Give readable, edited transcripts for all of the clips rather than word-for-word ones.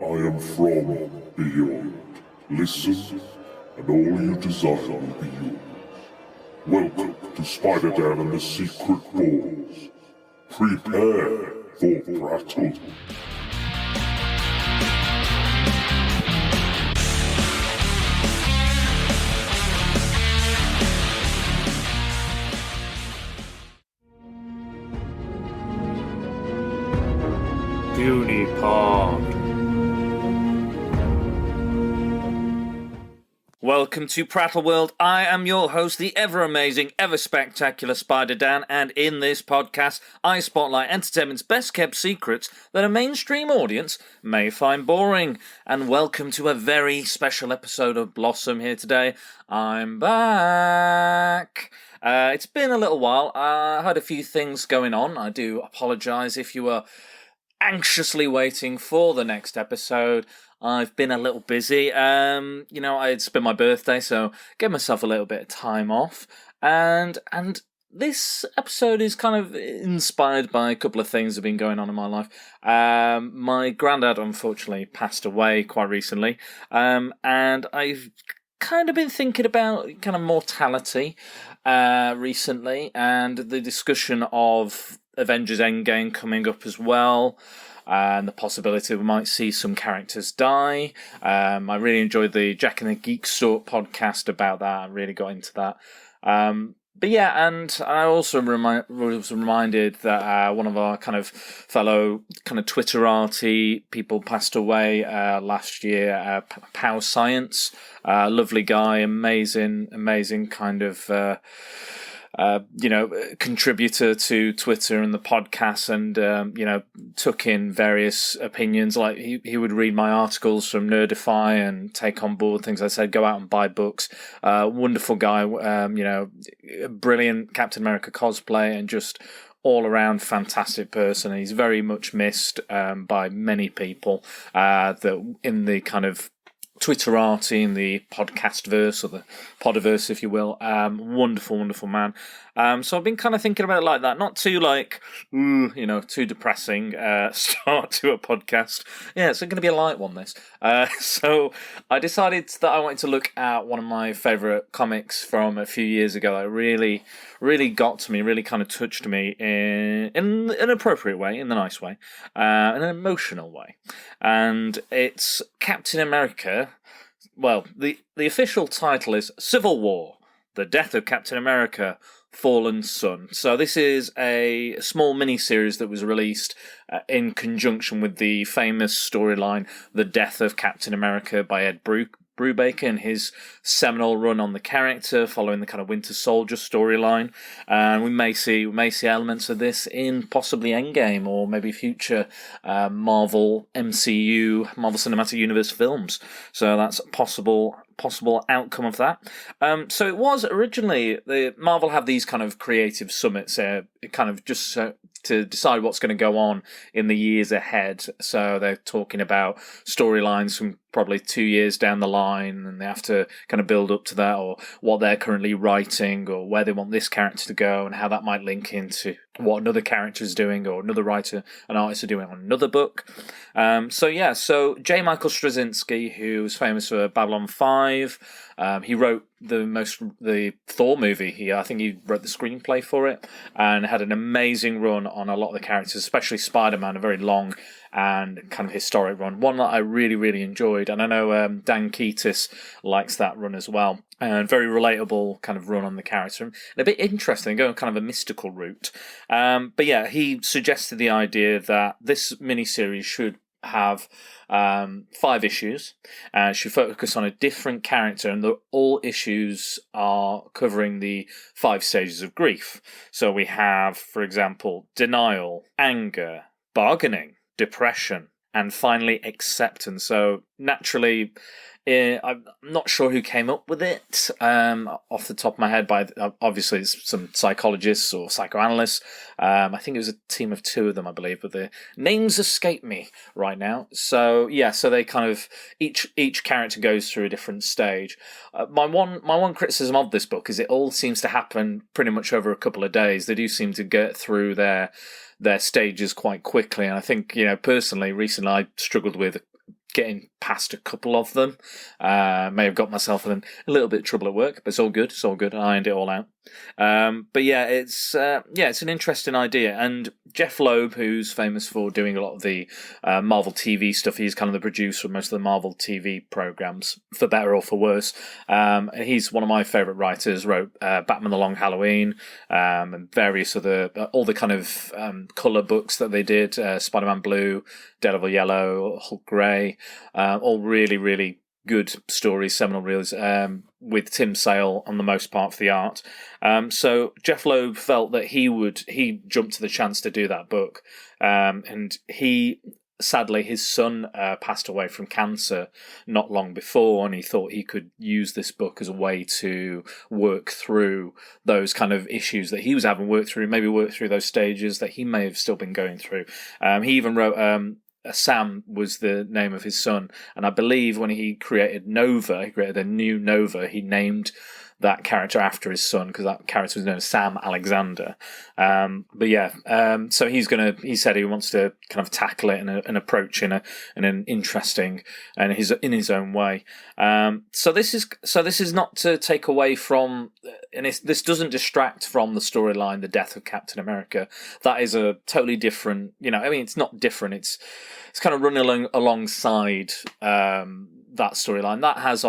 I am from beyond. Listen, and all you desire will be yours. Welcome to SpiderMan and the Secret Wars. Prepare for Prattle. Puny Pod. Welcome to Prattle World. I am your host, the ever-amazing, ever-spectacular Spider-Dan, and in this podcast, I spotlight entertainment's best-kept secrets that a mainstream audience may find boring. And welcome to a very special episode of Blossom here today. I'm back. It's been a little while. I had a few things going on. I do apologise if you were anxiously waiting for the next episode. I've been a little busy. It's been my birthday, so gave myself a little bit of time off. And this episode is kind of inspired by a couple of things that have been going on in my life. My granddad, unfortunately, passed away quite recently. And I've kind of been thinking about kind of mortality recently, and the discussion of Avengers Endgame coming up as well, and the possibility we might see some characters die. I really enjoyed the Jack and the Geek Sort podcast about that. I really got into that. But yeah, and I also was reminded that one of our kind of fellow kind of Twitterati people passed away last year, Power Science. Lovely guy, amazing kind of contributor to Twitter and the podcast, and took in various opinions. Like he would read my articles from Nerdify and take on board things I said. Go out and buy books. Wonderful guy. Brilliant Captain America cosplay, and just all around fantastic person. He's very much missed by many people that in the kind of Twitterati, in the podcast verse, or the podiverse, if you will. Wonderful man. So I've been kind of thinking about it like that, not too too depressing start to a podcast. Yeah, it's going to be a light one, this. So I decided that I wanted to look at one of my favourite comics from a few years ago that really got to me, really kind of touched me in an appropriate way, in the nice way, in an emotional way. And it's Captain America. Well, the official title is Civil War, The Death of Captain America, Fallen Son. So this is a small mini-series that was released in conjunction with the famous storyline, The Death of Captain America by Ed Brubaker, and his seminal run on the character following the kind of Winter Soldier storyline. And we may see elements of this in possibly Endgame, or maybe future Marvel Cinematic Universe films. So that's a possible outcome of that. So it was originally, Marvel have these kind of creative summits, kind of just to decide what's going to go on in the years ahead. So they're talking about storylines from probably 2 years down the line, and they have to kind of build up to that, or what they're currently writing, or where they want this character to go, and how that might link into what another character is doing, or another writer and artist are doing on another book. So J. Michael Straczynski, who was famous for Babylon 5, he wrote the Thor movie. I think he wrote the screenplay for it, and had an amazing run on a lot of the characters, especially Spider-Man, a very long and kind of historic run, one that I really enjoyed. And I know Dan Keatis likes that run as well, and very relatable kind of run on the character, and a bit interesting, going kind of a mystical route. But yeah, he suggested the idea that this miniseries should have 5 issues, should focus on a different character, and all issues are covering the 5 stages of grief. So we have, for example, denial, anger, bargaining, depression, and finally acceptance. So naturally, I'm not sure who came up with it off the top of my head, but obviously it's some psychologists or psychoanalysts. I think it was a team of 2 of them, I believe, but the names escape me right now. So yeah, so they kind of each character goes through a different stage. My one criticism of this book is it all seems to happen pretty much over a couple of days. They do seem to get through their stages quite quickly, and I think, personally, recently I struggled with getting past a couple of them. May have got myself in a little bit of trouble at work, but it's all good. It's all good. I ironed it all out. But yeah, it's an interesting idea. And Jeff Loeb, who's famous for doing a lot of the Marvel TV stuff, he's kind of the producer of most of the Marvel TV programs, for better or for worse. And he's one of my favourite writers. Wrote Batman: The Long Halloween, and various other all the kind of colour books that they did. SpiderMan Blue, Daredevil Yellow, Hulk Grey, all really, really good stories, seminal reels, with Tim Sale on the most part for the art. So Jeff Loeb felt that he jumped to the chance to do that book, and sadly his son passed away from cancer not long before, and he thought he could use this book as a way to work through those kind of issues that he was having, work through those stages that he may have still been going through. He even wrote Sam was the name of his son, and I believe when he created a new Nova, he named that character after his son, because that character was known as Sam Alexander. So he said he wants to kind of tackle it and approach in an interesting and in his own way. So this is not to take away from, and this doesn't distract from the storyline, the death of Captain America. That is a totally different, it's not different. It's kind of running alongside that storyline. That has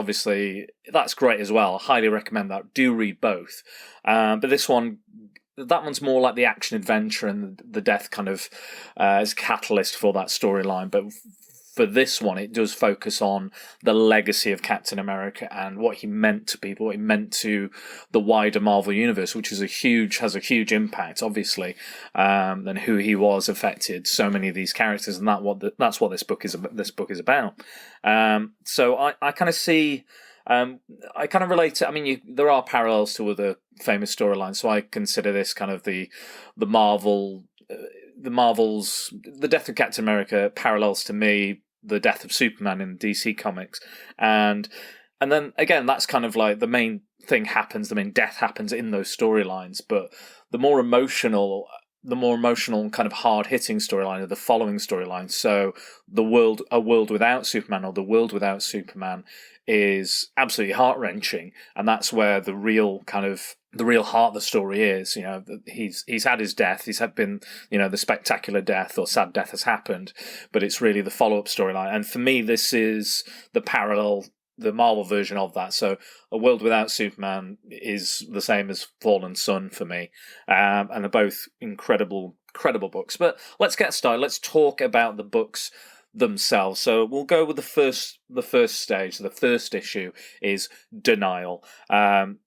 that's great as well. I highly recommend that. Do read both. But that one's more like the action adventure, and the death kind of is catalyst for that storyline. But for this one, it does focus on the legacy of Captain America and what he meant to people, what he meant to the wider Marvel universe, which has a huge impact, obviously, and who he was affected so many of these characters, and that's what this book is about. So I kind of see. I kind of relate to. There are parallels to other famous storylines, so I consider this kind of the Marvel's the death of Captain America parallels to me the death of Superman in DC Comics, and then again that's kind of like the main death happens in those storylines, but the more emotional kind of hard-hitting storyline are the following storylines. So A World Without Superman, or The World Without Superman, is absolutely heart-wrenching, and that's where the real heart of the story is. He's had his death, he's been, the spectacular death or sad death has happened, but it's really the follow-up storyline. And for me, this is the Marvel version of that. So A World Without Superman is the same as Fallen Sun for me, and they're both incredible books. But let's get started. Let's talk about the books themselves. So we'll go with the first stage. So the first issue is Denial. And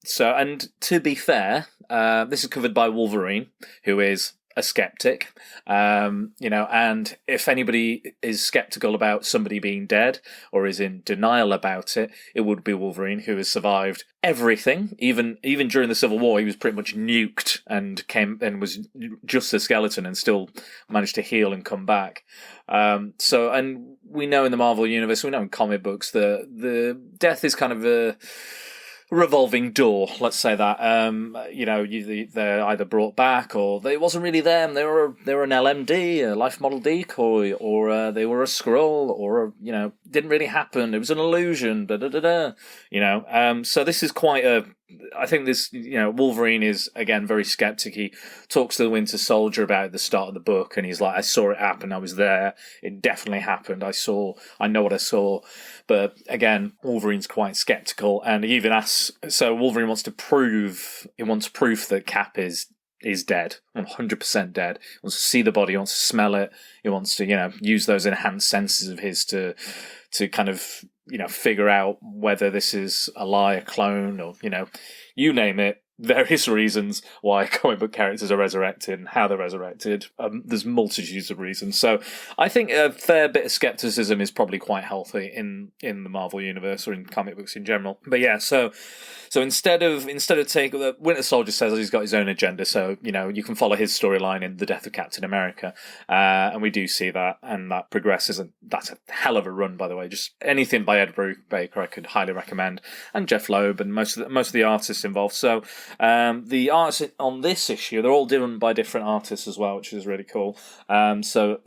to be fair, this is covered by Wolverine, who is a skeptic, and if anybody is skeptical about somebody being dead or is in denial about it, it would be Wolverine, who has survived everything. Even during the Civil War, he was pretty much nuked and was just a skeleton and still managed to heal and come back. And we know in the Marvel universe, we know in comic books, the death is kind of a revolving door, let's say that. They're either brought back, or it wasn't really them. They were an LMD, a life model decoy, or they were a Skrull, or didn't really happen. It was an illusion. So this is quite I think this, Wolverine is, again, very skeptic. He talks to the Winter Soldier about it at the start of the book, and he's like, I saw it happen, I was there, it definitely happened, I know what I saw. But again, Wolverine's quite skeptical, and he even asks, so Wolverine wants proof that Cap is dead, 100% dead. He wants to see the body, he wants to smell it, he wants to, use those enhanced senses of his to kind of, figure out whether this is a lie, a clone, or, you name it. Various reasons why comic book characters are resurrected and how they're resurrected. There's multitudes of reasons. So I think a fair bit of skepticism is probably quite healthy in the Marvel universe or in comic books in general. But yeah, so instead of taking the Winter Soldier says he's got his own agenda, so you can follow his storyline in the death of Captain America, and we do see that, and that progresses, and that's a hell of a run, by the way. Just anything by Ed Brubaker I could highly recommend, and Jeff Loeb and most of the artists involved. So The arts on this issue, they're all done by different artists as well, which is really cool. So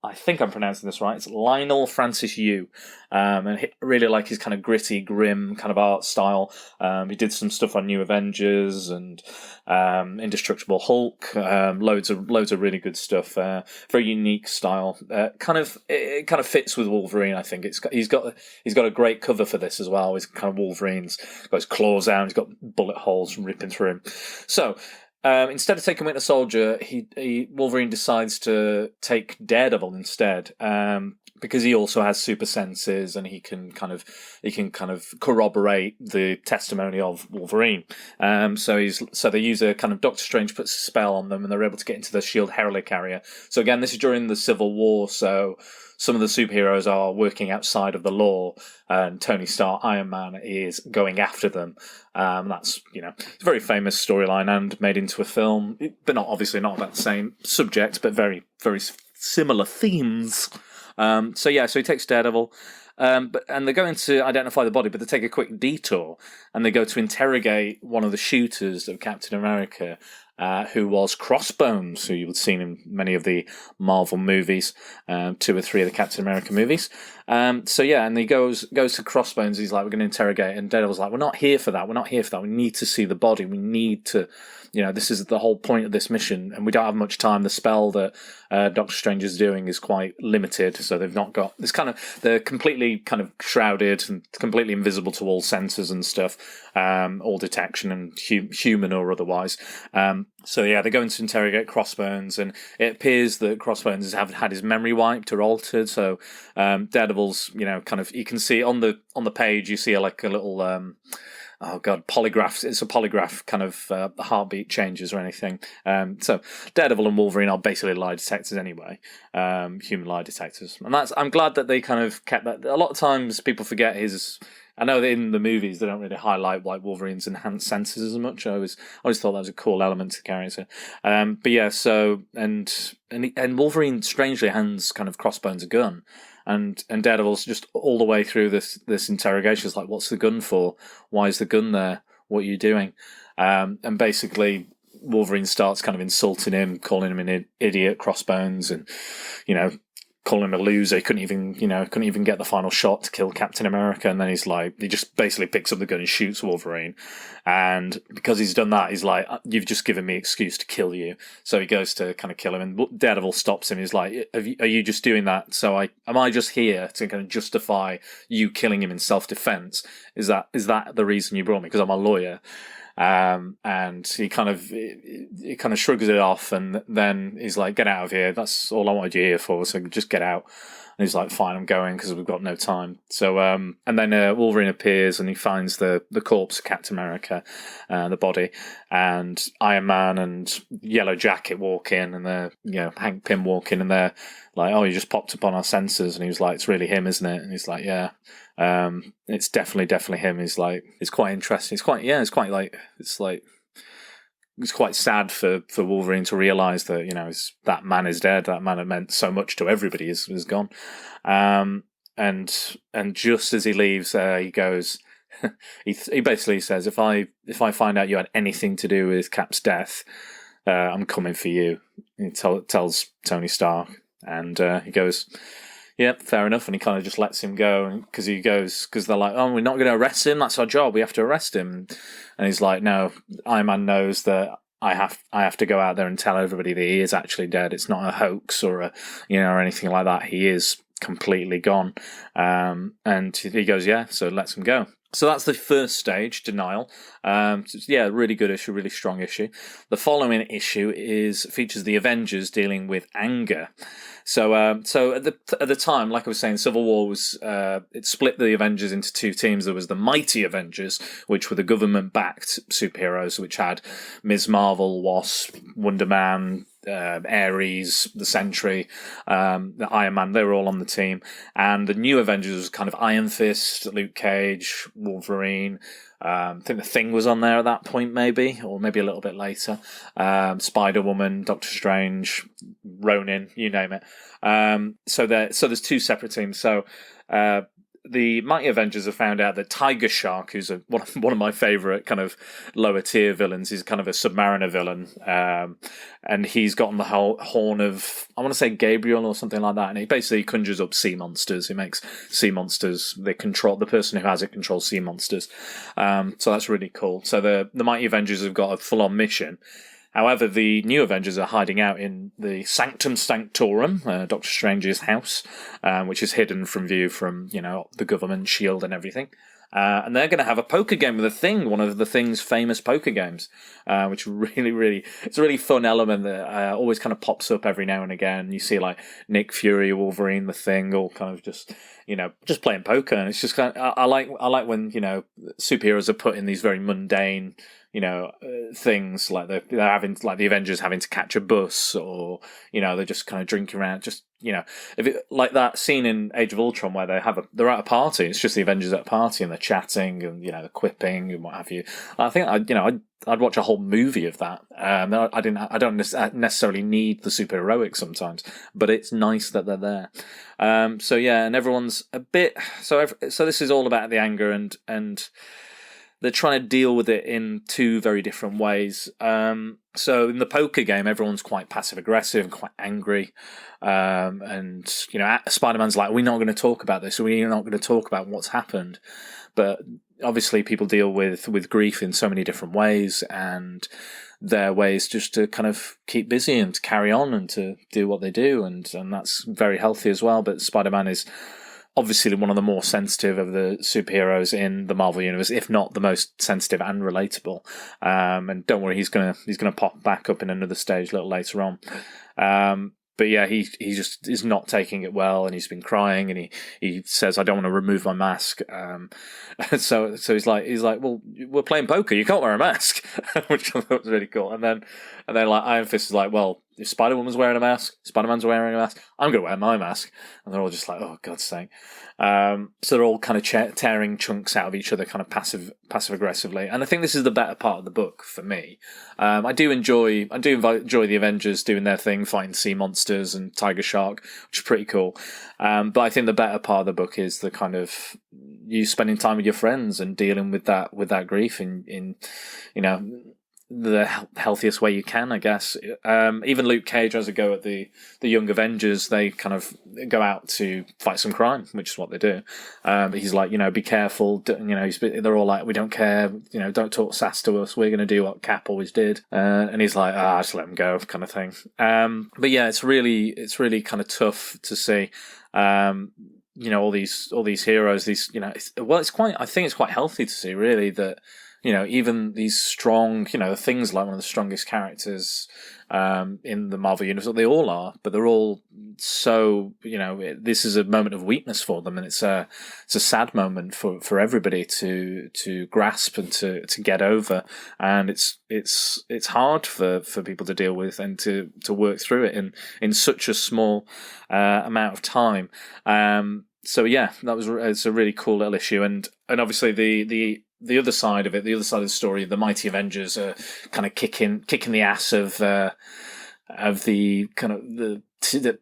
I think I'm pronouncing this right. It's Lionel Francis Yu, and I really like his kind of gritty, grim kind of art style. He did some stuff on New Avengers and Indestructible Hulk. Loads of really good stuff. Very unique style. It kind of fits with Wolverine. I think he's got a great cover for this as well. He's kind of Wolverine's got his claws out. He's got bullet holes ripping through him. So. Instead of taking Winter Soldier, Wolverine decides to take Daredevil instead, because he also has super senses and he can kind of corroborate the testimony of Wolverine. So they use a kind of Doctor Strange puts a spell on them and they're able to get into the Shield helicarrier. So again, this is during the Civil War, so some of the superheroes are working outside of the law, and Tony Stark, Iron Man, is going after them. That's it's a very famous storyline and made into a film, but obviously not about the same subject, but very very similar themes. So he takes Daredevil. And they're going to identify the body, but they take a quick detour and they go to interrogate one of the shooters of Captain America, who was Crossbones, who you've seen in many of the Marvel movies, 2 or 3 of the Captain America movies. And he goes to Crossbones. He's like, we're going to interrogate, and Daredevil's like, we're not here for that. We need to see the body. We need to. This is the whole point of this mission, and we don't have much time. The spell that Doctor Strange is doing is quite limited, so they've not got this they're completely kind of shrouded and completely invisible to all sensors and stuff, all detection and human or otherwise. They're going to interrogate Crossbones, and it appears that Crossbones has had his memory wiped or altered. So Daredevil's, you can see on the page, you see like a little. Polygraph. It's a polygraph kind of heartbeat changes or anything. So Daredevil and Wolverine are basically lie detectors anyway, human lie detectors. And I'm glad that they kind of kept that. A lot of times people forget I know that in the movies they don't really highlight like Wolverine's enhanced senses as much. I always thought that was a cool element to the character. And Wolverine strangely hands kind of Crossbones a gun. And Daredevil's just all the way through this interrogation is like, what's the gun for? Why is the gun there? What are you doing? And basically Wolverine starts kind of insulting him, calling him an idiot, Crossbones, and calling him a loser. He couldn't even get the final shot to kill Captain America. And then he just basically picks up the gun and shoots Wolverine. And because he's done that, he's like, you've just given me excuse to kill you. So he goes to kind of kill him, and Daredevil stops him. He's like, are you just doing that? So am I just here to kind of justify you killing him in self-defense? Is that the reason you brought me? Because I'm a lawyer. And he kind of shrugs it off, and then he's like, get out of here. That's all I wanted you here for. So just get out. And he's like, fine, I'm going because we've got no time. So, and then Wolverine appears and he finds the corpse of Captain America, the body, and Iron Man and Yellow Jacket walk in, and they're, Hank Pym walk in, and they're like, oh, you just popped up on our sensors. And he was like, it's really him, isn't it? And he's like, yeah. It's definitely him. He's like, it's quite interesting. It's quite sad for Wolverine to realise that, that man is dead. That man that meant so much to everybody is gone. And just as he leaves, he goes, he basically says, if I find out you had anything to do with Cap's death, I'm coming for you. He tells Tony Stark, and he goes, yep, fair enough, and he kind of just lets him go because they're like, oh, we're not going to arrest him. That's our job. We have to arrest him. And he's like, no, Iron Man knows that I have to go out there and tell everybody that he is actually dead. It's not a hoax or or anything like that. He is completely gone. And he goes, yeah, so lets him go. So that's the first stage, denial. Really good issue, really strong issue. The following issue features the Avengers dealing with anger. So at the time, like I was saying, Civil War was it split the Avengers into 2 teams. There was the Mighty Avengers, which were the government-backed superheroes, which had Ms. Marvel, Wasp, Wonder Man, Ares, the Sentry, the Iron Man. They were all on the team. And the New Avengers was kind of Iron Fist, Luke Cage, Wolverine. I think the Thing was on there at that point, maybe, or maybe a little bit later. Spider-Woman, Doctor Strange, Ronin, you name it. So there's 2 separate teams. So the Mighty Avengers have found out that Tiger Shark, who's one of my favourite kind of lower tier villains, is kind of a Submariner villain, and he's gotten the whole horn of, I want to say Gabriel or something like that, and he basically conjures up sea monsters. He makes sea monsters. The person who has it controls sea monsters. So that's really cool. So the Mighty Avengers have got a full on mission. However, the new Avengers are hiding out in the Sanctum Sanctorum, Doctor Strange's house, which is hidden from view from, the government shield and everything. And they're going to have a poker game with The Thing, one of The Thing's famous poker games, which really, it's a really fun element that always kind of pops up every now and again. You see like Nick Fury, Wolverine, The Thing, all kind of just playing poker, and it's just kind of, I like when superheroes are put in these very mundane things, like they're having, like the Avengers having to catch a bus, or they're just kind of drinking around, just if it, like that scene in Age of Ultron where they're at a party, it's just the Avengers at a party and they're chatting and they're quipping and what have you. I think I'd watch a whole movie of that. I don't necessarily need the superheroic sometimes, but it's nice that they're there. So yeah, and everyone's a bit so this is all about the anger, and they're trying to deal with it in two very different ways. So in the poker game, everyone's quite passive-aggressive and quite angry. And Spider-Man's like, we're not going to talk about this. We're not going to talk about what's happened. But obviously people deal with grief in so many different ways, and their ways just to kind of keep busy and to carry on and to do what they do. And that's very healthy as well. But Spider-Man is obviously one of the more sensitive of the superheroes in the Marvel universe, if not the most sensitive and relatable. And don't worry, he's gonna pop back up in another stage a little later on. But yeah, he just is not taking it well, and he's been crying, and he says, "I don't want to remove my mask." So he's like, "Well, we're playing poker. You can't wear a mask," which I thought was really cool. And then like Iron Fist is like, "Well, if Spider-Woman's wearing a mask, Spider-Man's wearing a mask, I'm going to wear my mask." And they're all just like, "Oh, God's sake." So they're all kind of tearing chunks out of each other, kind of passive aggressively. And I think this is the better part of the book for me. I do enjoy the Avengers doing their thing, fighting sea monsters and Tiger Shark, which is pretty cool. But I think the better part of the book is the kind of you spending time with your friends and dealing with that grief in the healthiest way you can, I guess. Even Luke Cage has a go at the young Avengers. They kind of go out to fight some crime, which is what they do. But he's like, be careful. They're all like, we don't care. Don't talk sass to us. We're going to do what Cap always did. And he's like, just let them go, kind of thing. But yeah, it's really kind of tough to see. All these heroes. I think it's quite healthy to see, really, that. Even these strong, things like one of the strongest characters in the Marvel universe, they all are, but they're all so, this is a moment of weakness for them, and it's a sad moment for everybody to grasp and to get over, and it's hard for people to deal with and to work through it in such a small amount of time. So yeah, it's a really cool little issue, and obviously the other side of it, the other side of the story, the Mighty Avengers are kind of kicking the ass of the kind of the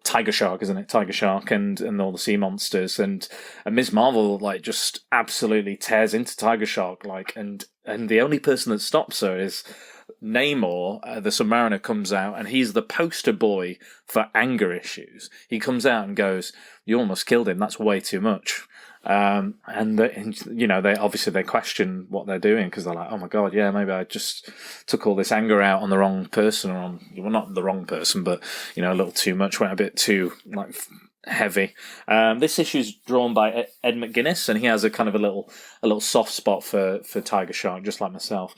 Tiger Shark, isn't it? Tiger Shark and all the sea monsters, and Ms. Marvel like just absolutely tears into Tiger Shark, and the only person that stops her is Namor, the Submariner, comes out, and he's the poster boy for anger issues. He comes out and goes, "You almost killed him. That's way too much." They question what they're doing, because they're like, oh my God, yeah, maybe I just took all this anger out on the wrong person, not the wrong person, but a little too much, went a bit too heavy. This issue is drawn by Ed McGuinness, and he has a kind of a little soft spot for Tiger Shark, just like myself.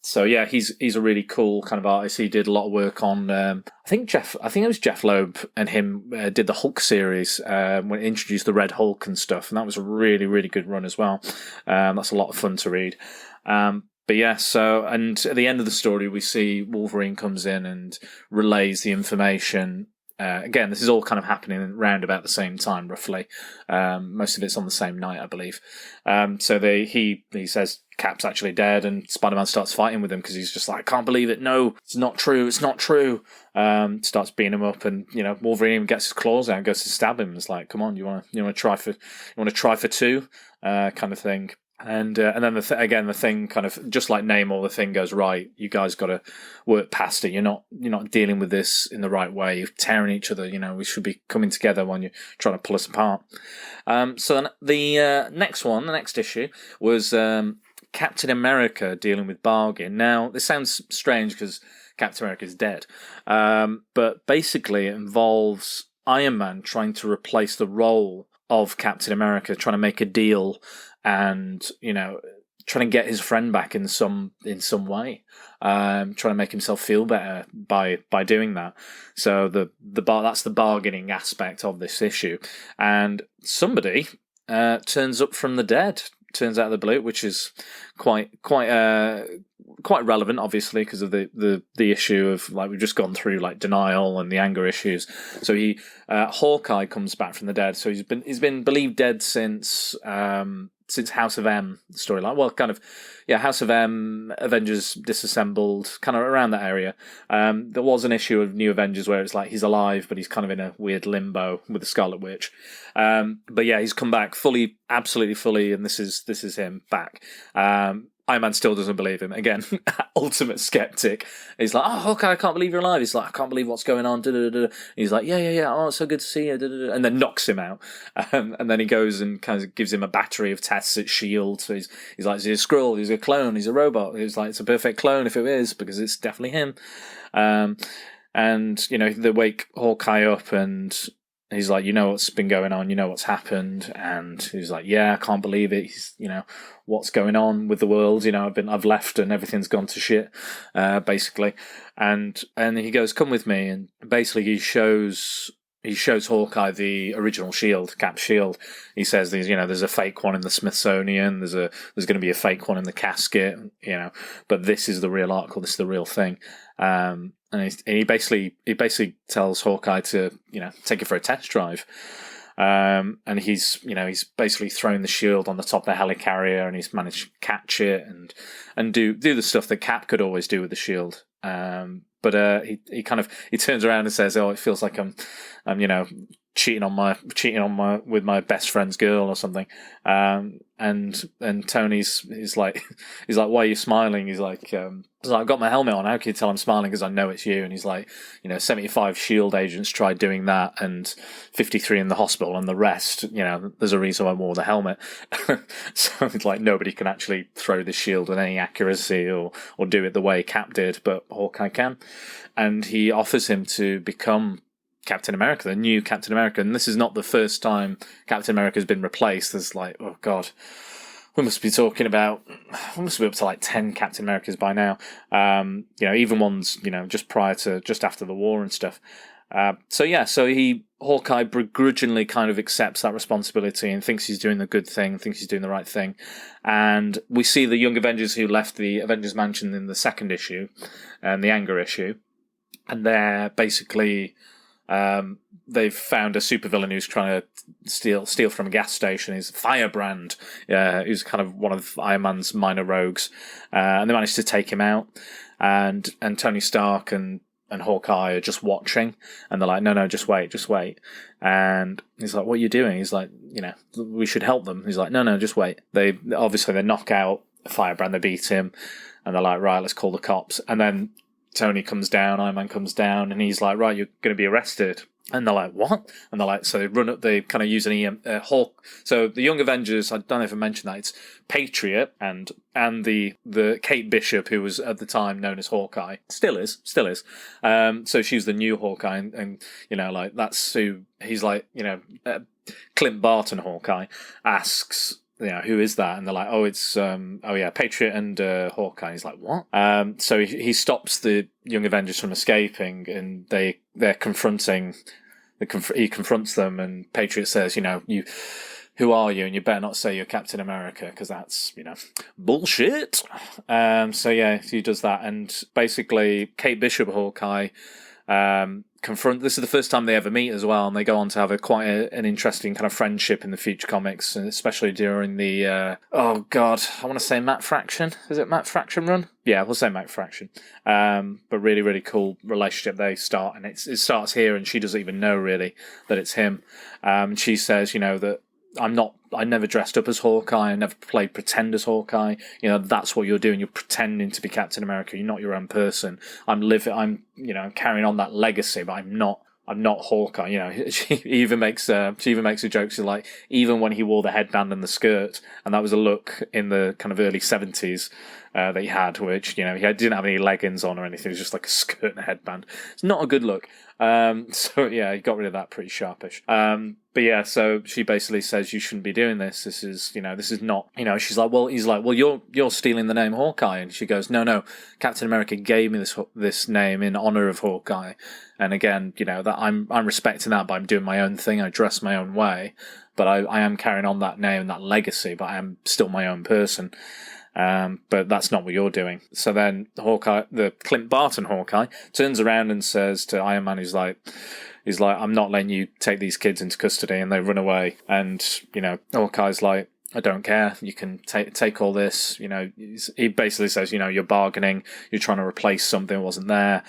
So yeah, he's a really cool kind of artist. He did a lot of work on, I think it was Jeff Loeb and him did the Hulk series when it introduced the Red Hulk and stuff, and that was a really, really good run as well. That's a lot of fun to read. But yeah, and at the end of the story, we see Wolverine comes in and relays the information Again, this is all kind of happening around about the same time, roughly. Most of it's on the same night, I believe. So he says Cap's actually dead, and Spider-Man starts fighting with him because he's just like, I can't believe it. No, it's not true. It's not true. Starts beating him up, and Wolverine gets his claws out and goes to stab him. It's like, come on, you want to try for two, kind of thing. And then the thing kind of just like Namor, the thing goes, right, you guys got to work past it. You're not dealing with this in the right way. You're tearing each other. We should be coming together when you're trying to pull us apart. So then the next issue was Captain America dealing with Bargain. Now this sounds strange because Captain America is dead, but basically it involves Iron Man trying to replace the role of Captain America, trying to make a deal. And trying to get his friend back in some way, trying to make himself feel better by doing that. So that's the bargaining aspect of this issue. And somebody turns up from the dead, turns out of the blue, which is quite relevant, obviously, because of the issue of, like, we've just gone through, like, denial and the anger issues. So Hawkeye comes back from the dead. So he's been believed dead since House of M storyline. Well, kind of, yeah, House of M, Avengers Disassembled, kind of around that area. There was an issue of New Avengers where it's like he's alive, but he's kind of in a weird limbo with the Scarlet Witch. But yeah, he's come back absolutely fully, and this is him back. Iron Man still doesn't believe him. Again, ultimate skeptic. He's like, oh, Hawkeye, I can't believe you're alive. He's like, I can't believe what's going on. He's like, yeah. Oh, it's so good to see you. And then knocks him out. And then he goes and kind of gives him a battery of tests at S.H.I.E.L.D. So he's like, is he a Skrull? He's a clone? He's a robot? He's like, it's a perfect clone if it is, because it's definitely him. And, they wake Hawkeye up and he's like, what's been going on, what's happened, and he's like, yeah, I can't believe it. He's, what's going on with the world? I've left and everything's gone to shit, basically. And he goes, come with me, and basically he shows Hawkeye the original shield, Cap's shield. He says there's a fake one in the Smithsonian, there's going to be a fake one in the casket, but this is the real article, this is the real thing. And he basically tells Hawkeye to take it for a test drive. And he's basically thrown the shield on the top of the helicarrier, and he's managed to catch it and do the stuff that Cap could always do with the shield. But he turns around and says, "Oh, it feels like I'm cheating on my with my best friend's girl or something." And Tony's like, "Why are you smiling?" He's like, "I've got my helmet on. How can you tell I'm smiling? Because I know it's you." And he's like, 75 S.H.I.E.L.D. agents tried doing that, and 53 in the hospital, and the rest, there's a reason I wore the helmet. So it's like nobody can actually throw the shield with any accuracy or do it the way Cap did, but Hawkeye can. And he offers him to become Captain America, the new Captain America. And this is not the first time Captain America has been replaced. There's like, oh god, we must be up to like 10 Captain Americas by now. Even ones, just after the war and stuff. So Hawkeye begrudgingly kind of accepts that responsibility and thinks he's doing the good thing, thinks he's doing the right thing. And we see the Young Avengers who left the Avengers Mansion in the second issue, and the anger issue, and they're basically they've found a supervillain who's trying to steal from a gas station. He's Firebrand, who's kind of one of Iron Man's minor rogues, and they managed to take him out. And Tony Stark and Hawkeye are just watching, and they're like, no, just wait. And he's like, what are you doing? He's like, we should help them. He's like, no, just wait. They knock out Firebrand, they beat him, and they're like, right, let's call the cops. And then Tony comes down, Iron Man comes down, and he's like, right, you're going to be arrested. And they're like, what? And they're like, so they run up, they kind of use an Hawk. So the Young Avengers, I don't know if I mentioned that, it's Patriot and the Kate Bishop, who was at the time known as Hawkeye. Still is. So she's the new Hawkeye, and that's who, he's like, Clint Barton Hawkeye asks, who is that? And they're like, it's Patriot and Hawkeye. He's like, what? So he stops the Young Avengers from escaping, and they're confronting. He confronts them, and Patriot says, who are you? And you better not say you're Captain America, because that's, bullshit. So he does that, and basically Kate Bishop Hawkeye confront. This is the first time they ever meet as well, and they go on to have an interesting kind of friendship in the future comics, and especially during the I want to say Matt Fraction. Is it Matt Fraction run? Yeah, we'll say Matt Fraction. But really, really cool relationship they start, and it starts here, and she doesn't even know really that it's him. She says, that I never dressed up as Hawkeye. I never played pretend as Hawkeye. That's what you're doing. You're pretending to be Captain America. You're not your own person. I'm carrying on that legacy, but I'm not Hawkeye. She even makes a joke. She's like, even when he wore the headband and the skirt, and that was a look in the kind of early 70s that he had, which, he didn't have any leggings on or anything. It was just like a skirt and a headband. It's not a good look. So yeah, he got rid of that pretty sharpish. But yeah, so she basically says you shouldn't be doing this. This is not, she's like, well, he's like, well, you're stealing the name Hawkeye. And she goes, no, Captain America gave me this name in honor of Hawkeye. And again, that I'm respecting that, but I'm doing my own thing. I dress my own way, but I am carrying on that name and that legacy, but I am still my own person. But that's not what you're doing. So then Hawkeye, the Clint Barton Hawkeye, turns around and says to Iron Man, he's like, I'm not letting you take these kids into custody, and they run away. And, Hawkeye's like, I don't care. You can take all this. He basically says, you're bargaining. You're trying to replace something that wasn't there,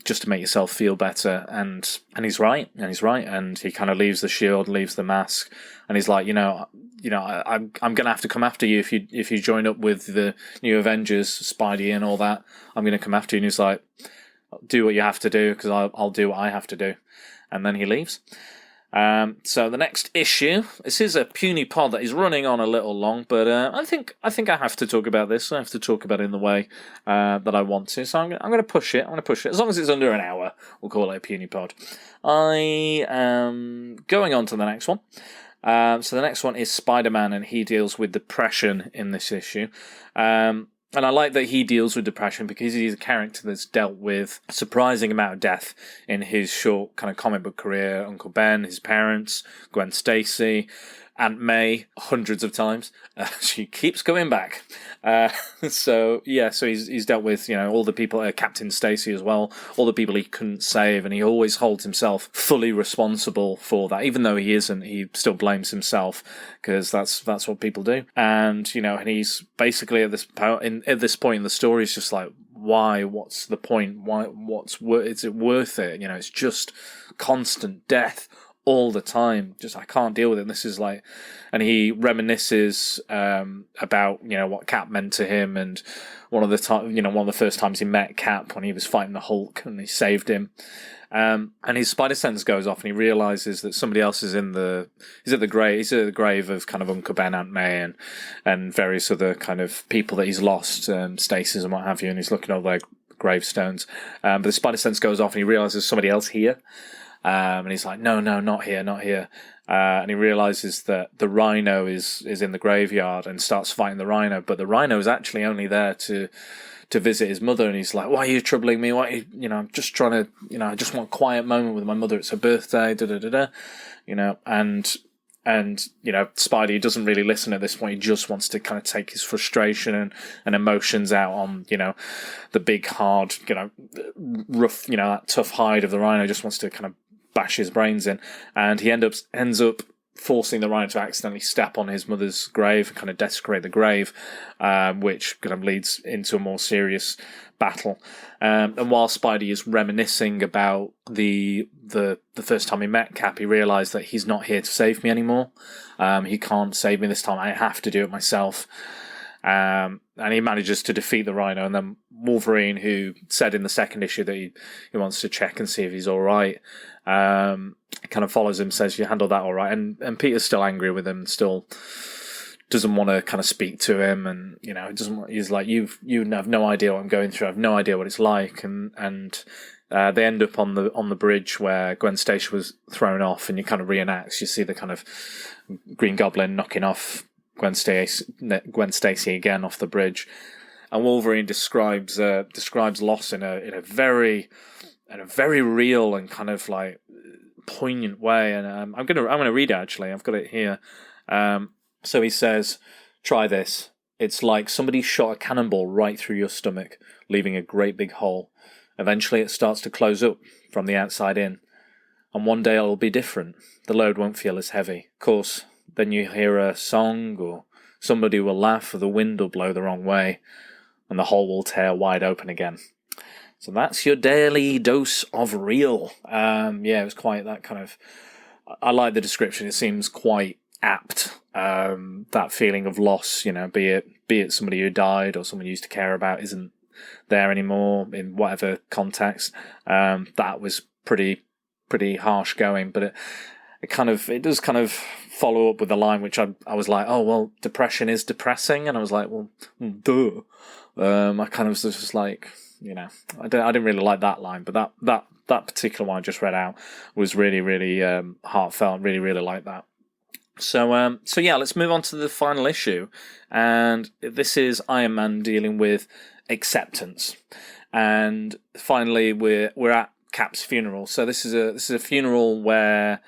just to make yourself feel better. And he's right. And he kind of leaves the shield, leaves the mask, and he's like, I'm going to have to come after you if you join up with the new Avengers, Spidey and all that. I'm going to come after you. And he's like, do what you have to do, because I'll do what I have to do. And then he leaves. So the next issue, this is a puny pod that is running on a little long, but I think I have to talk about this. I have to talk about it in the way that I want to. So I'm going to push it. As long as it's under an hour, we'll call it a puny pod. I am going on to the next one. So the next one is SpiderMan, and he deals with depression in this issue. And I like that he deals with depression because he's a character that's dealt with a surprising amount of death in his short kind of comic book career. Uncle Ben, his parents, Gwen Stacy, Aunt May, hundreds of times. She keeps coming back. So he's dealt with, all the people, Captain Stacy as well, all the people he couldn't save, and he always holds himself fully responsible for that. Even though he isn't, he still blames himself, because that's what people do. And, and he's basically at this point in the story, he's just like, why? What's the point? Why? Is it worth it? It's just constant death all the time. Just, I can't deal with it. And this is like, and he reminisces about what Cap meant to him, and one of the first times he met Cap when he was fighting the Hulk and he saved him. And his spider sense goes off, and he realizes that somebody else is at the grave of kind of Uncle Ben, Aunt May, and various other kind of people that he's lost, Stasis and what have you. And he's looking at all their gravestones. But the spider sense goes off, and he realizes somebody else here. And he's like, no, not here. And he realizes that the Rhino is in the graveyard, and starts fighting the Rhino. But the Rhino is actually only there to visit his mother. And he's like, why are you troubling me? I'm just trying to, I just want a quiet moment with my mother. It's her birthday, and Spidey doesn't really listen at this point. He just wants to kind of take his frustration and emotions out on, the big, hard, rough, that tough hide of the Rhino. Just wants to kind of bash his brains in, and he ends up forcing the Rhino to accidentally step on his mother's grave and kind of desecrate the grave, which kind of leads into a more serious battle. And while Spidey is reminiscing about the first time he met Cap, he realised that he's not here to save me anymore. He can't save me this time. I have to do it myself. And he manages to defeat the Rhino, and then Wolverine, who said in the second issue that he wants to check and see if he's all right, kind of follows him, says, you handled that all right. And Peter's still angry with him, still doesn't want to kind of speak to him, and he's like, you have no idea what I'm going through. I have no idea what it's like. And they end up on the bridge where Gwen Stacy was thrown off, and you kind of reenacts. You see the kind of Green Goblin knocking off Gwen Stacy again off the bridge, and Wolverine describes loss in a very real and kind of like poignant way. And I'm gonna read it, actually. I've got it here. So he says, "Try this. It's like somebody shot a cannonball right through your stomach, leaving a great big hole. Eventually it starts to close up from the outside in. And one day it'll be different. The load won't feel as heavy. Of course, then you hear a song, or somebody will laugh, or the wind will blow the wrong way, and the hole will tear wide open again. So that's your daily dose of real. It was quite that kind of... I like the description. It seems quite apt. That feeling of loss, be it somebody who died or someone you used to care about isn't there anymore in whatever context. That was pretty harsh going, but it does kind of follow up with a line which I was like, oh well, depression is depressing, and I was like, well, duh. I kind of was just like, I didn't really like that line, but that particular one I just read out was really, really heartfelt. Really, really like that. So let's move on to the final issue, and this is Iron Man dealing with acceptance, and finally we're at Cap's funeral. So this is a funeral where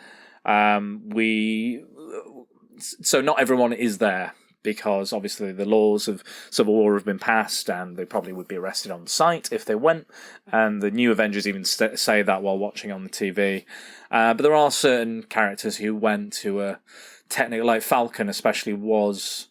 so not everyone is there, because obviously the laws of Civil War have been passed, and they probably would be arrested on site if they went. And the new Avengers even say that while watching on the TV. But there are certain characters who went to technically, like Falcon especially, was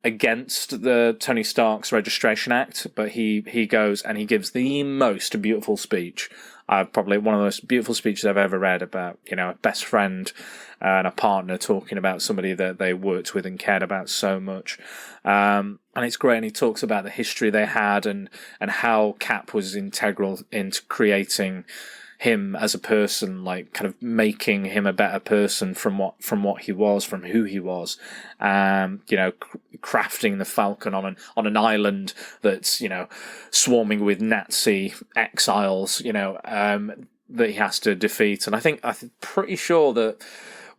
against the Tony Stark's Registration Act, but he goes and he gives the most beautiful speech. Probably one of the most beautiful speeches I've ever read about, a best friend and a partner talking about somebody that they worked with and cared about so much. And it's great. And he talks about the history they had and how Cap was integral into creating him as a person, like kind of making him a better person from what he was, from who he was. Crafting the Falcon on an island that's, swarming with Nazi exiles, that he has to defeat. And I'm pretty sure that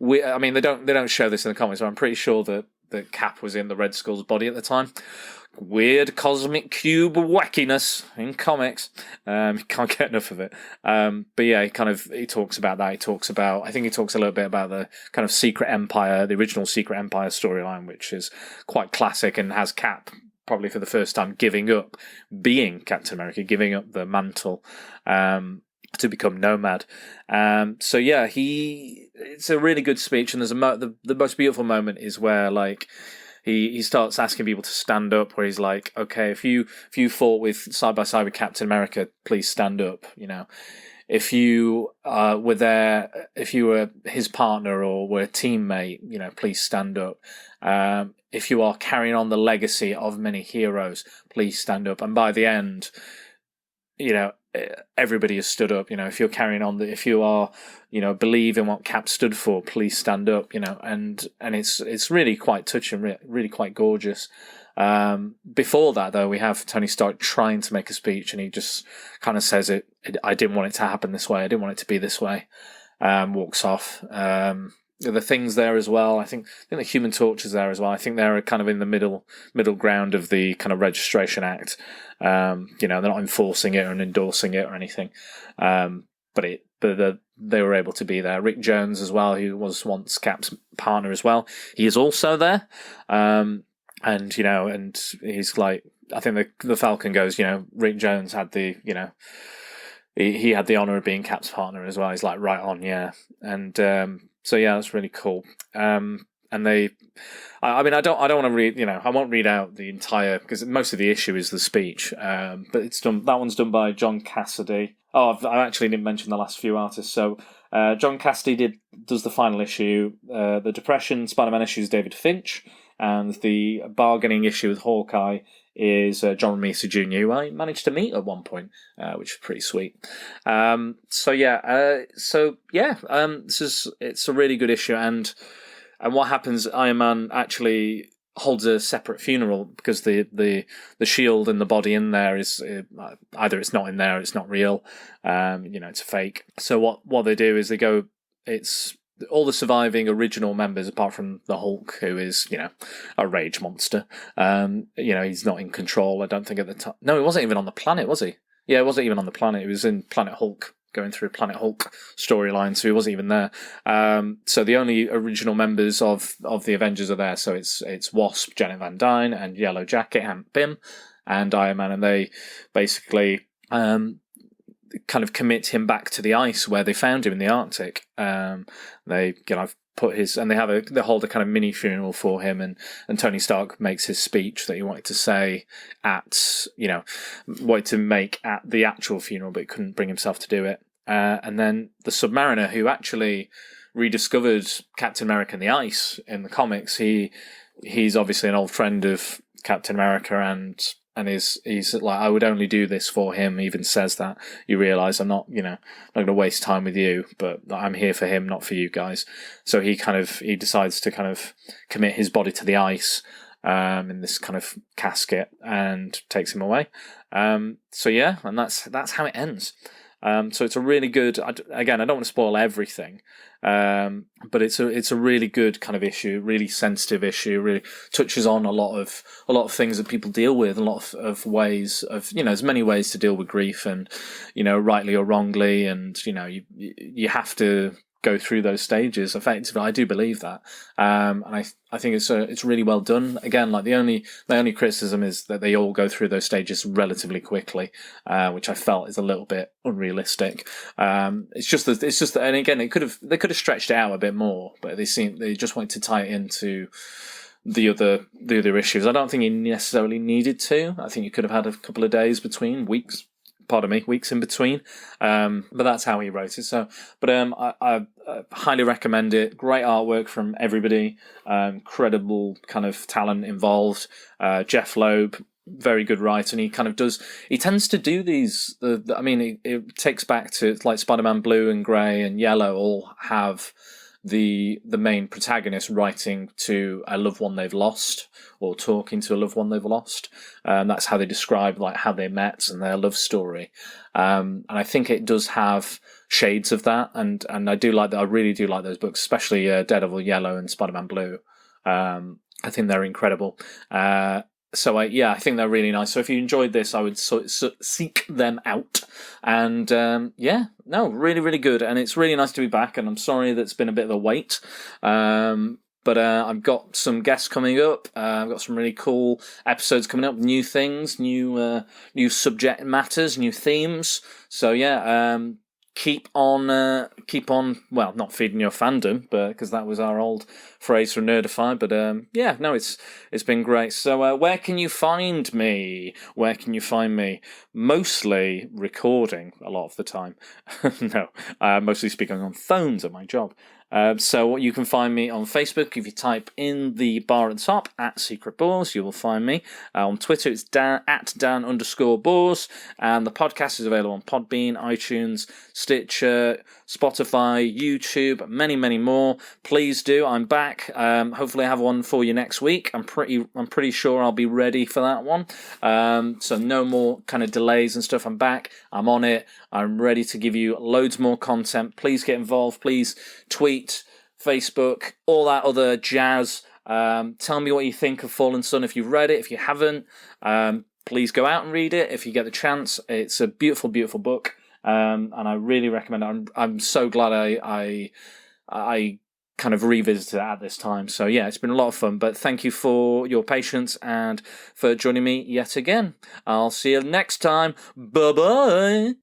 they don't show this in the comics, but I'm pretty sure that Cap was in the Red Skull's body at the time. Weird cosmic cube wackiness in comics. You can't get enough of it. But yeah, he talks about that. He talks a little bit about the kind of Secret Empire, the original Secret Empire storyline, which is quite classic and has Cap probably for the first time giving up being Captain America, giving up the mantle to become Nomad. It's a really good speech, and there's the most beautiful moment is where he starts asking people to stand up, where he's like, okay, if you fought with side by side with Captain America, please stand up. If you were there, if you were his partner or were a teammate, please stand up. If you are carrying on the legacy of many heroes, please stand up. And by the end, everybody has stood up. If you're carrying on, if you are, believe in what Cap stood for, please stand up. And it's really quite touching, really quite gorgeous. Before that, though, we have Tony Stark trying to make a speech, and he just kind of says I didn't want it to happen this way. I didn't want it to be this way. Walks off. The Thing's there as well. I think the Human Torch is there as well. I think they're kind of in the middle ground of the kind of Registration Act. They're not enforcing it or endorsing it or anything. But they were able to be there. Rick Jones as well, who was once Cap's partner as well. He is also there. And he's like, I think the Falcon goes, Rick Jones had the, he had the honor of being Cap's partner as well. He's like, right on, yeah. And that's really cool. And I don't want to read, I won't read out the entire, because most of the issue is the speech. But it's done. That one's done by John Cassidy. Oh, I actually didn't mention the last few artists. So John Cassidy does the final issue. The Depression SpiderMan issue is David Finch, and the bargaining issue with Hawkeye is John Romita Jr., who I managed to meet at one point, which is pretty sweet. It's a really good issue, and what happens? Iron Man actually holds a separate funeral because the shield and the body in there is either it's not in there, it's not real, it's a fake. So what they do is they go, it's all the surviving original members, apart from the Hulk, who is, a rage monster. He's not in control, I don't think, at the time. No, he wasn't even on the planet, was he? Yeah, he wasn't even on the planet. He was in Planet Hulk, going through Planet Hulk storyline, so he wasn't even there. So the only original members of the Avengers are there. So it's Wasp, Janet Van Dyne, and Yellow Jacket, Hank Pym, and Iron Man, and they basically kind of commit him back to the ice where they found him in the Arctic. They, they hold a kind of mini funeral for him, and Tony Stark makes his speech that he wanted to say wanted to make at the actual funeral, but couldn't bring himself to do it. And then the Submariner, who actually rediscovered Captain America and the ice in the comics, he's obviously an old friend of Captain America, and he's like, I would only do this for him. He even says that. You realise I'm not going to waste time with you, but I'm here for him, not for you guys. So he decides to kind of commit his body to the ice in this kind of casket and takes him away. And that's how it ends. So it's a really good. Again, I don't want to spoil everything, but it's a really good kind of issue, really sensitive issue. Really touches on a lot of things that people deal with, a lot of ways of there's many ways to deal with grief, and rightly or wrongly, and you have to go through those stages effectively. I do believe that, and I think it's really well done. Again, like the only criticism is that they all go through those stages relatively quickly, which I felt is a little bit unrealistic. It's just that, and again, they could have stretched it out a bit more, but they just wanted to tie it into the other issues. I don't think you necessarily needed to. I think you could have had a couple of days between, weeks in between, but that's how he wrote it. So, but I highly recommend it. Great artwork from everybody, incredible kind of talent involved. Jeff Loeb, very good writer, and he tends to do these. It takes back to like Spider-Man Blue and Grey and Yellow all have the main protagonist writing to a loved one they've lost, or talking to a loved one they've lost. That's how they describe like how they met and their love story. And I think it does have shades of that, and I do like that. I really do like those books, especially Daredevil Yellow and Spider-Man Blue. I think they're incredible. I think they're really nice. So if you enjoyed this, I would seek them out. And really, really good. And it's really nice to be back. And I'm sorry that it's been a bit of a wait. But I've got some guests coming up. I've got some really cool episodes coming up. New things, new subject matters, new themes. So keep on. Well, not feeding your fandom, but because that was our old phrase for Nerdify. But it's been great. So where can you find me? Where can you find me? Mostly recording a lot of the time. No, mostly speaking on phones at my job. So you can find me on Facebook. If you type in the bar at the top at Secret Bores, you will find me. On Twitter, it's at Dan_Bores, and the podcast is available on Podbean, iTunes, Stitcher, Spotify, YouTube, many, many more. Please do. I'm back. Hopefully, I have one for you next week. I'm pretty sure I'll be ready for that one. So no more kind of delays and stuff. I'm back. I'm on it. I'm ready to give you loads more content. Please get involved. Please tweet, Facebook, all that other jazz. Tell me what you think of Fallen Sun if you've read it. If you haven't, please go out and read it if you get the chance. It's a beautiful, beautiful book, and I really recommend it. I'm so glad I kind of revisited it at this time. So yeah, it's been a lot of fun. But thank you for your patience and for joining me yet again. I'll see you next time. Bye-bye.